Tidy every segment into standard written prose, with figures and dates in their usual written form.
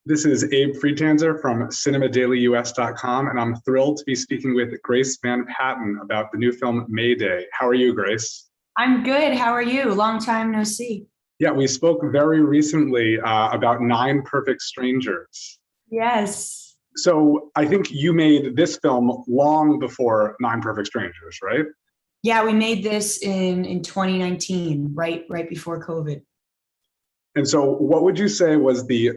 This is Abe Friedtanzer from cinemadailyus.com, and I'm thrilled to be speaking with Grace Van Patten about the new film Mayday. How are you, Grace? I'm good. How are you? Long time no see. Yeah, we spoke very recently about Nine Perfect Strangers. Yes. So I think you made this film long before Nine Perfect Strangers, right? Yeah, we made this in 2019, right before COVID. And so what would you say was the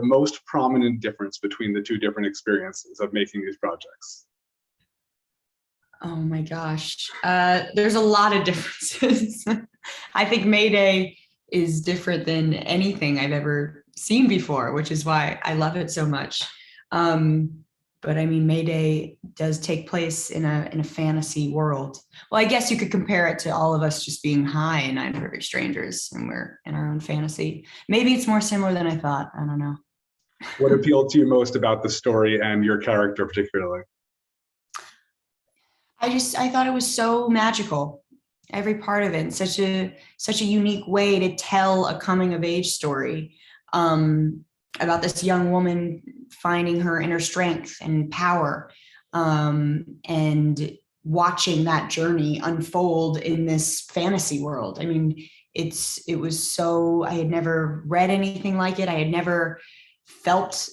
most prominent difference between the two different experiences of making these projects? Oh my gosh. There's a lot of differences. I think Mayday is different than anything I've ever seen before, which is why I love it so much. But I mean, Mayday does take place in a fantasy world. Well, I guess you could compare it to all of us just being high in Nine Perfect Strangers, and we're in our own fantasy. Maybe it's more similar than I thought. I don't know. What appealed to you most about the story and your character particularly? I thought it was so magical. Every part of it, and such a unique way to tell a coming of age story about this young woman finding her inner strength and power, and watching that journey unfold in this fantasy world. I mean, it was so, I had never read anything like it. I had never felt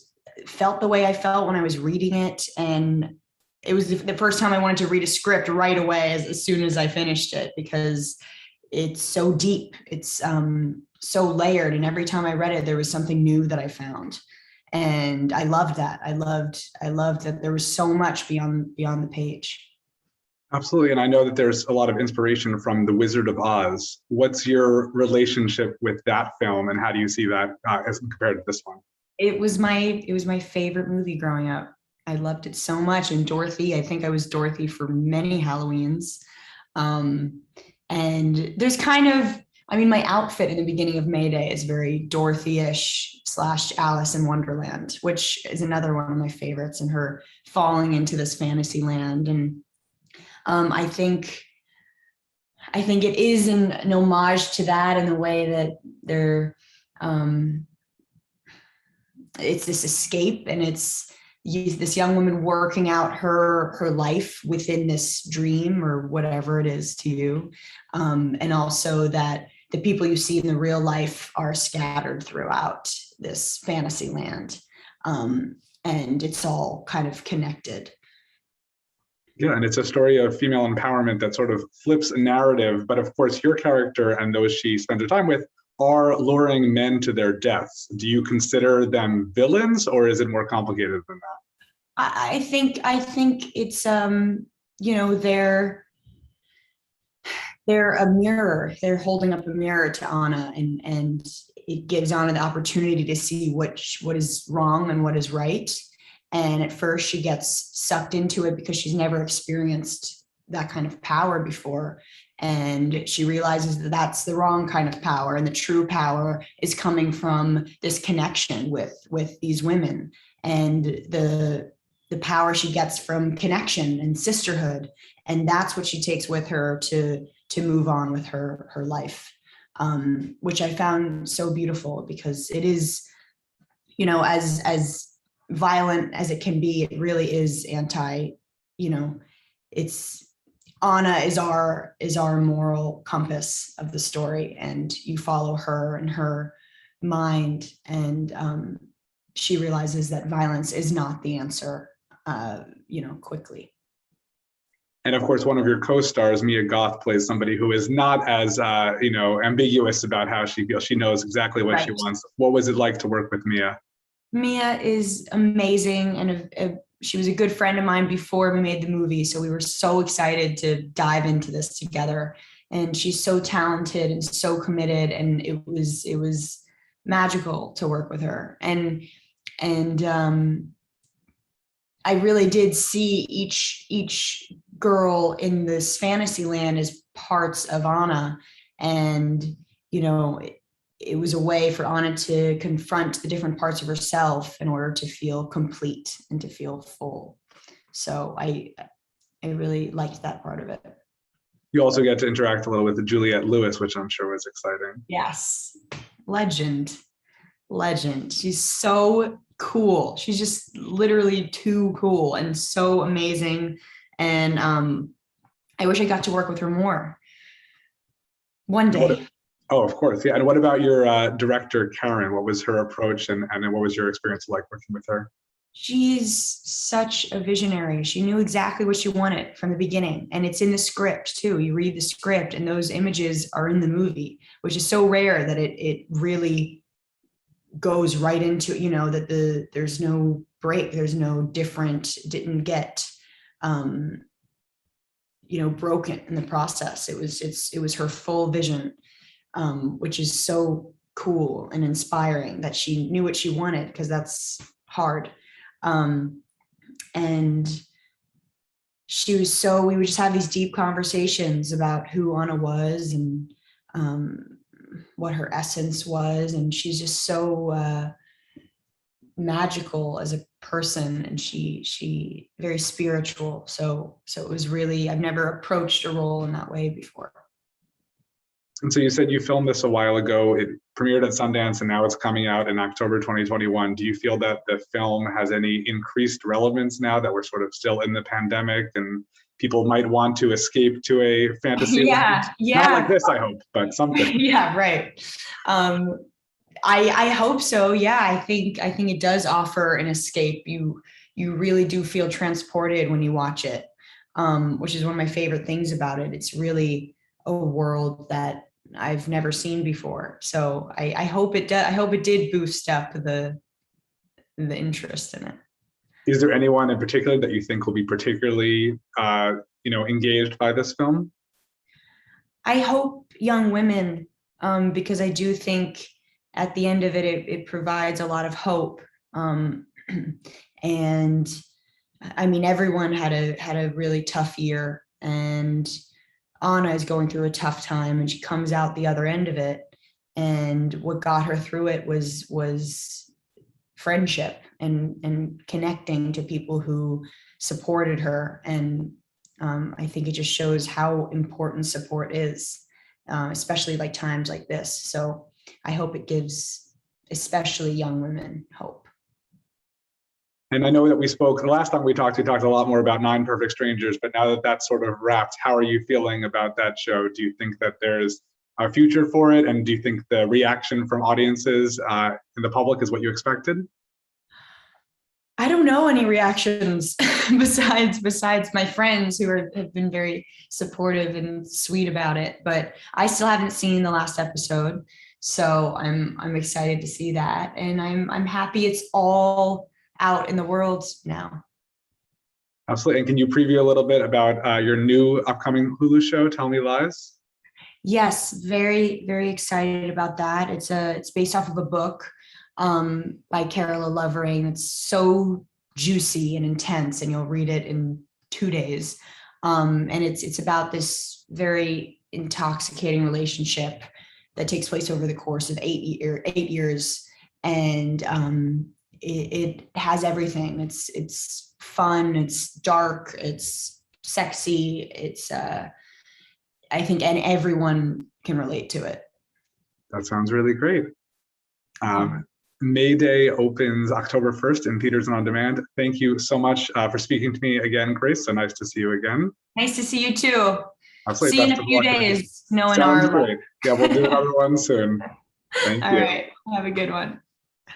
the way I felt when I was reading it, and it was the first time I wanted to read a script right away as soon as I finished it, because it's so deep. It's so layered. And every time I read it, there was something new that I found. And I loved that. I loved that there was so much beyond the page. Absolutely. And I know that there's a lot of inspiration from The Wizard of Oz. What's your relationship with that film, and how do you see that as compared to this one? It was my favorite movie growing up. I loved it so much. And Dorothy, I think I was Dorothy for many Halloweens. And there's kind of, I mean, my outfit in the beginning of Mayday is very Dorothy-ish / Alice in Wonderland, which is another one of my favorites, and her falling into this fantasy land. And I think it is an homage to that, in the way that it's this escape, and it's this young woman working out her life within this dream, or whatever it is to you. And also that the people you see in the real life are scattered throughout this fantasy land. And it's all kind of connected. Yeah, and it's a story of female empowerment that sort of flips a narrative. But of course, your character and those she spends her time with are luring men to their deaths. Do you consider them villains, or is it more complicated than that? I think it's they're a mirror. They're holding up a mirror to Anna, and it gives Anna the opportunity to see what is wrong and what is right. And at first she gets sucked into it because she's never experienced that kind of power before. And she realizes that that's the wrong kind of power, and the true power is coming from this connection with these women, and the power she gets from connection and sisterhood. And that's what she takes with her to move on with her life, which I found so beautiful, because it is, as violent as it can be, it really is it's Anna is our moral compass of the story, and you follow her and her mind, and she realizes that violence is not the answer, quickly. And of course, one of your co-stars, Mia Goth, plays somebody who is not as ambiguous about how she feels. She knows exactly what she wants. What was it like to work with Mia? Mia is amazing, and she was a good friend of mine before we made the movie, so we were so excited to dive into this together. And she's so talented and so committed, and it was magical to work with her. And I really did see each girl in this fantasy land as parts of Anna, and it was a way for Anna to confront the different parts of herself in order to feel complete and to feel full. So I really liked that part of it. You also get to interact a little with Juliette Lewis, which I'm sure was exciting. Yes, legend. legend. She's so cool. She's just literally too cool and so amazing. And I wish I got to work with her more one day. Oh, of course. Yeah. And what about your director, Karen? What was her approach and what was your experience like working with her? She's such a visionary. She knew exactly what she wanted from the beginning. And it's in the script too. You read the script and those images are in the movie, which is so rare that it really goes right into, that there's no break. There's no different, didn't get, broken in the process. It was her full vision, which is so cool and inspiring that she knew what she wanted, because that's hard. And we would just have these deep conversations about who Anna was and what her essence was. And she's just so magical as a person, and she very spiritual. So it was really, I've never approached a role in that way before. And so you said you filmed this a while ago. It premiered at Sundance and now it's coming out in October 2021. Do you feel that the film has any increased relevance now that we're sort of still in the pandemic and people might want to escape to a fantasy? Yeah. Not like this, I hope, but something. Yeah, right. I hope so. Yeah, I think it does offer an escape. You really do feel transported when you watch it, which is one of my favorite things about it. It's really a world that I've never seen before. So I hope it does. I hope it did boost up the interest in it. Is there anyone in particular that you think will be particularly, engaged by this film? I hope young women, because I do think at the end of it provides a lot of hope. And I mean, everyone had a really tough year, and Anna is going through a tough time, and she comes out the other end of it. And what got her through it was friendship and connecting to people who supported her. And I think it just shows how important support is, especially like times like this. So I hope it gives especially young women hope. And I know that the last time we talked a lot more about Nine Perfect Strangers, but now that that's sort of wrapped, how are you feeling about that show? Do you think that there's a future for it? And do you think the reaction from audiences and the public is what you expected? I don't know any reactions besides my friends who have been very supportive and sweet about it, but I still haven't seen the last episode. So I'm excited to see that. And I'm happy it's all out in the world now. Absolutely. And can you preview a little bit about your new upcoming Hulu show, Tell Me Lies? Yes, very, very excited about that. It's based off of a book by Carola Lovering. It's so juicy and intense, and you'll read it in 2 days. And it's about this very intoxicating relationship that takes place over the course of 8 years. And it has everything. It's fun, it's dark, it's sexy, it's I think, and everyone can relate to it. That sounds really great. Mayday opens October 1st in theaters and on demand. Thank you so much for speaking to me again, Grace. So nice to see you again. Nice to see you too. Absolutely. See you in a few days. Sounds great. Yeah, we'll do another one soon. Thank you. All right. Have a good one.